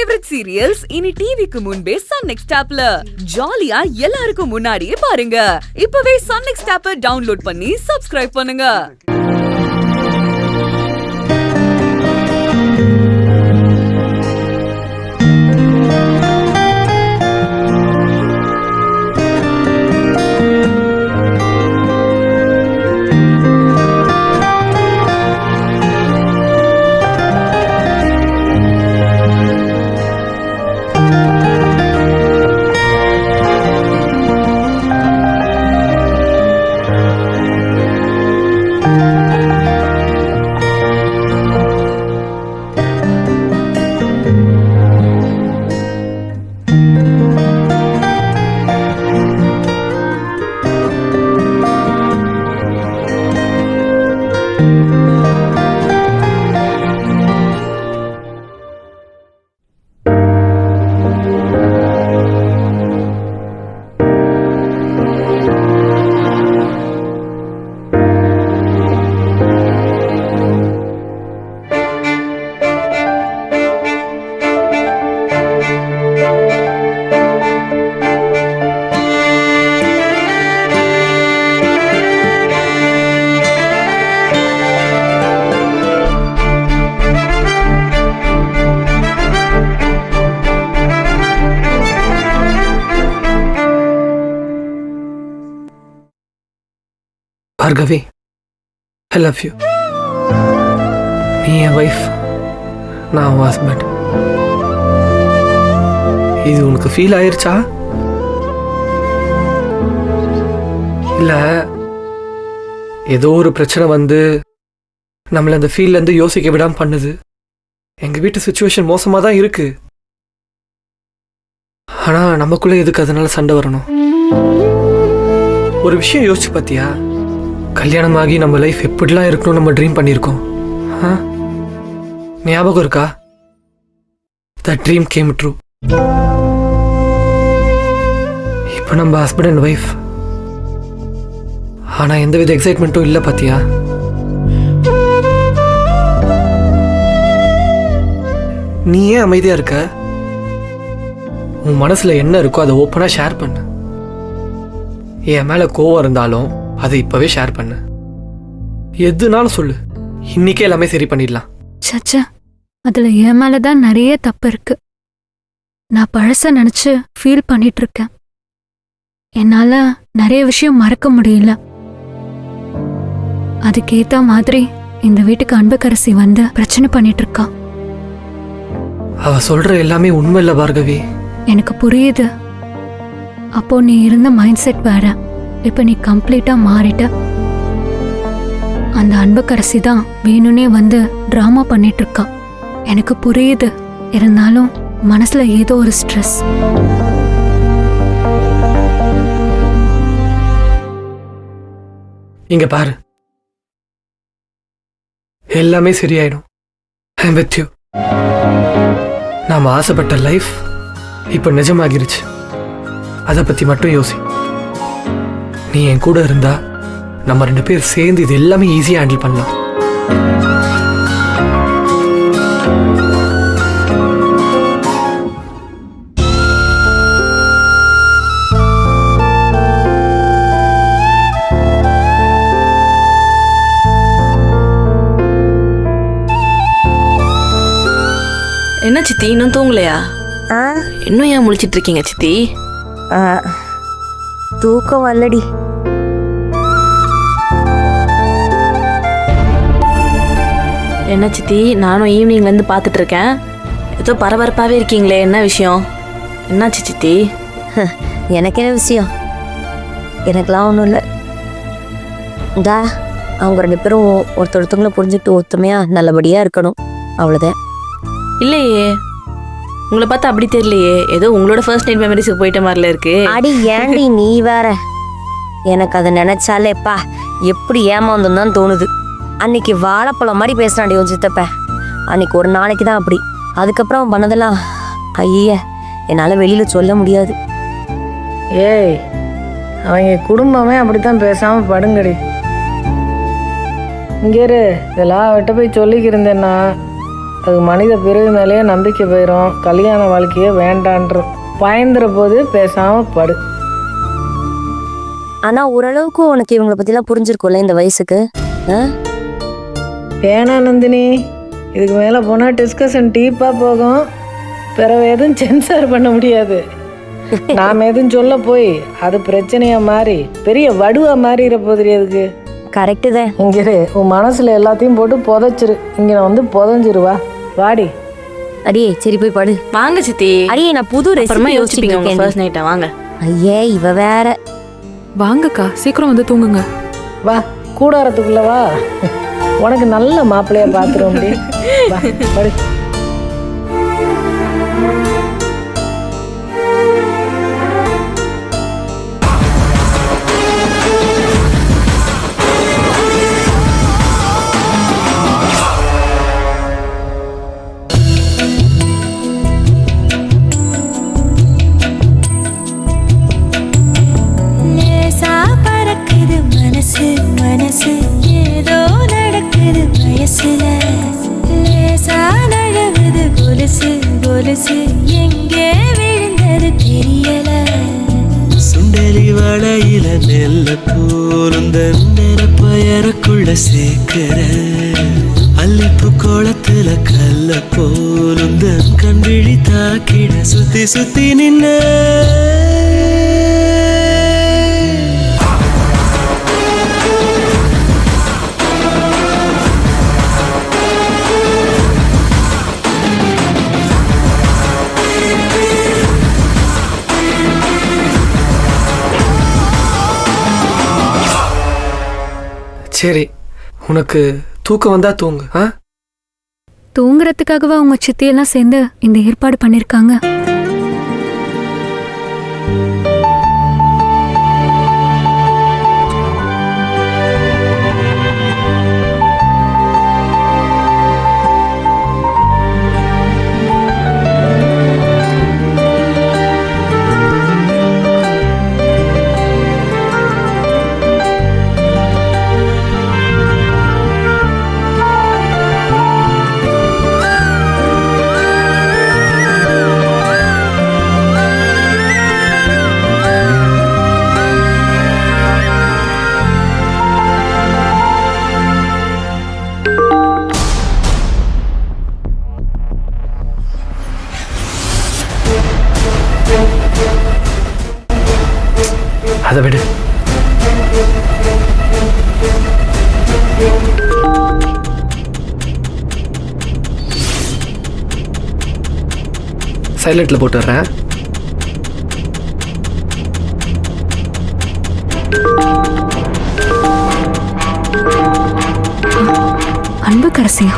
Favourite serials இனி டிவிக்கு முன்பே சன் நெக்ஸ்ட் ஆப்ல ஜாலியா எல்லாருக்கும் முன்னாடியே பாருங்க. இப்பவே சன் நெக்ஸ்ட் ஆப்பை டவுன்லோட் பண்ணி சப்ஸ்கிரைப் பண்ணுங்க. Bhargavi, I love you. நீ என் வைஃப், நான் உன் ஹஸ்பண்ட். இது உனக்கு ஃபீல் ஆயிருச்சா? இல்லை ஏதோ ஒரு பிரச்சனை வந்து நம்மளை அந்த ஃபீல்லேருந்து யோசிக்க விடாமல் பண்ணுது. எங்கள் வீட்டு சுச்சுவேஷன் மோசமாக தான் இருக்கு. ஆனால் நமக்குள்ளே எதுக்கு அதனால சண்டை வரணும்? ஒரு விஷயம் யோசிச்சு பார்த்தியா? கல்யாணமாகி நம்ம லைஃப் எப்படிலாம் இருக்கணும் நம்ம ட்ரீம் பண்ணியிருக்கோம். ஞாபகம் இருக்கா? That dream game true. இப்போ நம்ம ஹஸ்பண்ட் அண்ட் ஒய்ஃப். ஆனால் எந்தவித எக்ஸைட்மெண்ட்டும் இல்லை பார்த்தியா? நீ ஏன் அமைதியாக இருக்க? உன் மனசில் என்ன இருக்கோ அதை ஓப்பனாக ஷேர் பண்ணு. என் மேலே கோவம் இருந்தாலும் அதை இப்பவே ஷேர் பண்ணு. எதுனாலும் சொல்லு, இன்னைக்கே எல்லாமே சரி பண்ணிடலாம். சச்சா, அதுல என் மேலதான் நிறைய தப்பு இருக்கு. நான் பழச நினைச்சு ஃபீல் பண்ணிட்டு இருக்கேன். என்னால நிறைய விஷயம் மறக்க முடியல. அதுக்கேத்த மாதிரி இந்த வீட்டுக்கு அன்புக்கரசி வந்து பிரச்சனை பண்ணிட்டு இருக்கா. அவ சொல்ற எல்லாமே உண்மை இல்ல பார்கவி. எனக்கு புரியுது. அப்போ நீ இருந்த மைண்ட் செட் வேற. இப்ப நீ கம்ப்ளீட்டா மாறிட்ட. அந்த அன்புக்கரசி தான் வேணும்னே வந்து டிராமா பண்ணிட்டு இருக்கா. எனக்கு புரியுது. இருந்தாலும் மனசுல ஏதோ ஒரு ஸ்ட்ரெஸ். இங்க பாரு, எல்லாமே சரியாயிடும். ஐ அம் வித் யூ. நாம ஆசைப்பட்ட லைஃப் இப்ப நிஜமாகிருச்சு. அதை பத்தி மட்டும் யோசி. நீ என் கூட இருந்தா நம்ம 2 பேர் சேர்ந்து இது எல்லாமே ஈஸியா ஹேண்டில் பண்ணலாம். என்ன சித்தி, இன்னும் தூங்கலையா? இன்னும் ஏன் முழிச்சிட்டு இருக்கீங்க சித்தி? தூக்கம் வரலடி. என்ன சித்தி, நானும் ஈவினிங்லேருந்து பார்த்துட்டு இருக்கேன். ஏதோ பரபரப்பாகவே இருக்கீங்களே, என்ன விஷயம்? என்னாச்சு சித்தி? எனக்கு என்ன விஷயம்? எனக்கெல்லாம் ஒன்றும் இல்லை. இந்தா அவங்க 2 பேரும் ஒருத்தொருத்தவங்களை புரிஞ்சுக்கிட்டு ஒத்துமையாக நல்லபடியாக இருக்கணும், அவ்வளோதான். இல்லையே, உங்களை பார்த்தா அப்படி தெரியலையே. ஏதோ உங்களோட ஃபர்ஸ்ட் நைட் மெமரிஸுக்கு போயிட்ட மாதிரில இருக்கு. அடி ஏண்டி நீ வேற? எனக்கு அதை நினைச்சாலேப்பா எப்படி ஏமாந்தோம் தான் தோணுது. அன்னைக்கு வாழைப்பழம் மாதிரி பேசுறாண்டி உன் சித்தப்ப. அன்னைக்கு ஒரு நாளைக்கு தான் அப்படி. அதுக்கப்புறம் பண்ணதெல்லாம் ஐய என்னால் வெளியில் சொல்ல முடியாது. ஏய், அவங்க குடும்பமே அப்படித்தான், பேசாமல் படுங்கடி. இங்கே இதெல்லாம் அவட்ட போய் சொல்லிக்கிருந்தேன்னா அது மனித பிறவி மேலேயே நம்பிக்கை போயிடும், கல்யாண வாழ்க்கையே வேண்டான்ற பயந்துற போது பேசாமல் படு. ஆனா ஓரளவுக்கு உனக்கு இவங்களை பத்திலாம் புரிஞ்சிருக்கும்ல இந்த வயசுக்கு. வேணா நந்தினி, இதுக்கு மேலே போனால் டிஸ்கஷன் டீப்பாக போகும், பிறகு எதுவும் சென்சார் பண்ண முடியாது. நாம் எதுவும் சொல்ல போய் அது பிரச்சனையாக மாறி பெரிய வடுவா மாறிற போதிரி. அதுக்கு கரெக்டு தான். இங்கே உன் மனசில் எல்லாத்தையும் போட்டு புதைச்சிரு, இங்கே வந்து புதைஞ்சிருவா. வாடி அடியே, சரி போய் படு. வாங்க சித்தி, அடியே நான் புது அப்புறமா ரெசிபி யோசிப்பீங்க உங்க யோசிச்சுட்டு ஃபர்ஸ்ட் நைட்டா. வாங்க. ஐயே இவ வேற. வாங்கக்கா, சீக்கிரம் வந்து தூங்குங்க. வா கூடாரத்துக்குள்ள வா, உனக்கு நல்ல மாப்பிள்ளையா பார்த்துருவோம். அப்படி வா படு. லேசா பறக்குது மனசு மனசு, ஏதோ நடக்குது வயசுல. லேசா நழுவுது கொலுசு கொலுசு, எங்கே விழுந்தது தெரியல. சுண்டலி வளையில நெல்ல போருந்த பயருக்குள்ள சேர்க்கிற அல்லிப்பு கோலத்துல கல்ல போருந்த கண்விழி தாக்கிட சுத்தி சுத்தி நின்ன. சரி, உனக்கு தூக்கம் வந்தா தூங்கு. தூங்குறதுக்காகவா உங்க சித்தியெல்லாம் சேர்ந்து இந்த ஏற்பாடு பண்ணிருக்காங்க? அதை விடு. சைலண்ட்ல போட்டுடுறேன். அன்புக்கரசியா?